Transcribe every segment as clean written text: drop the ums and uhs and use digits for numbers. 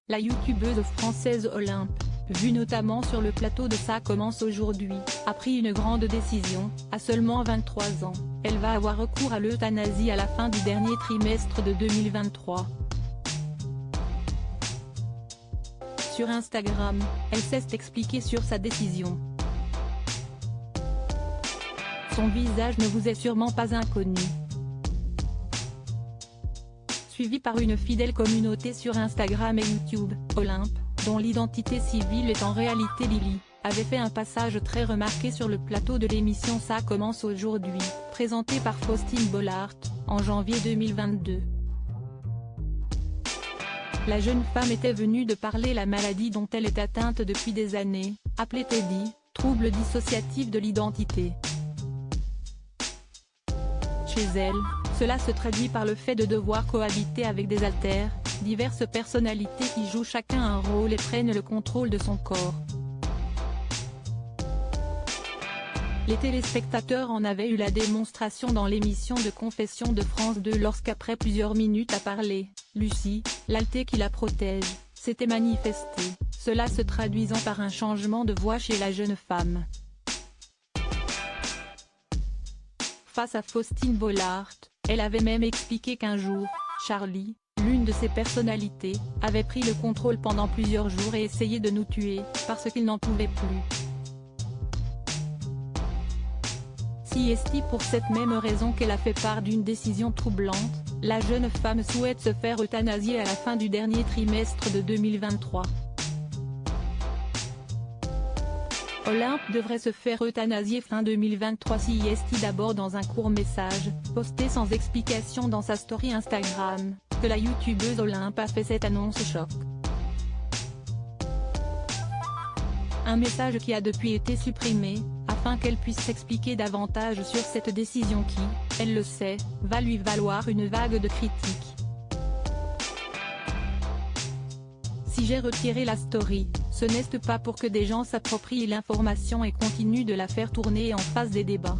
La youtubeuse française Olympe, vue notamment sur le plateau de Ça commence aujourd'hui, a pris une grande décision. À seulement 23 ans, elle va avoir recours à l'euthanasie à la fin du dernier trimestre de 2023. Sur Instagram, elle s'est expliquée sur sa décision. Son visage ne vous est sûrement pas inconnu. Suivie par une fidèle communauté sur Instagram et YouTube, Olympe, dont l'identité civile est en réalité Lily, avait fait un passage très remarqué sur le plateau de l'émission Ça commence aujourd'hui, présentée par Faustine Bollaert, en janvier 2022. La jeune femme était venue de parler la maladie dont elle est atteinte depuis des années, appelée TD, trouble dissociatif de l'identité. Chez elle, cela se traduit par le fait de devoir cohabiter avec des alters, diverses personnalités qui jouent chacun un rôle et prennent le contrôle de son corps. Les téléspectateurs en avaient eu la démonstration dans l'émission de Confessions de France 2 lorsqu'après plusieurs minutes à parler, Lucie, l'alté qui la protège, s'était manifestée, cela se traduisant par un changement de voix chez la jeune femme. Face à Faustine Bollaert, elle avait même expliqué qu'un jour, Charlie, l'une de ses personnalités, avait pris le contrôle pendant plusieurs jours et essayé de nous tuer, parce qu'il n'en pouvait plus. Si est pour cette même raison qu'elle a fait part d'une décision troublante, la jeune femme souhaite se faire euthanasier à la fin du dernier trimestre de 2023. Olympe devrait se faire euthanasier fin 2023 si est d'abord dans un court message, posté sans explication dans sa story Instagram, que la youtubeuse Olympe a fait cette annonce choc. Un message qui a depuis été supprimé, afin qu'elle puisse s'expliquer davantage sur cette décision qui, elle le sait, va lui valoir une vague de critiques. Si j'ai retiré la story, ce n'est pas pour que des gens s'approprient l'information et continuent de la faire tourner en face des débats.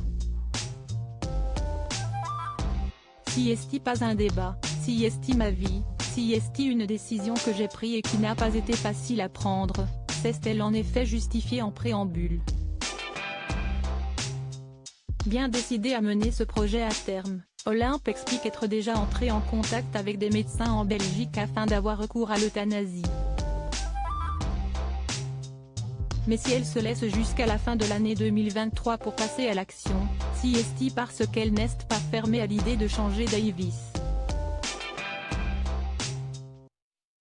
Si est pas un débat, si est ma vie, si est une décision que j'ai prise et qui n'a pas été facile à prendre, c'est-elle en effet justifiée en préambule. Bien décidée à mener ce projet à terme, Olympe explique être déjà entrée en contact avec des médecins en Belgique afin d'avoir recours à l'euthanasie. Mais si elle se laisse jusqu'à la fin de l'année 2023 pour passer à l'action, si est parce qu'elle n'est pas fermée à l'idée de changer d'avis.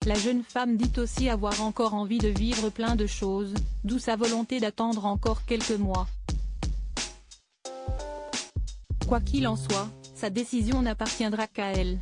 La jeune femme dit aussi avoir encore envie de vivre plein de choses, d'où sa volonté d'attendre encore quelques mois. Quoi qu'il en soit, sa décision n'appartiendra qu'à elle.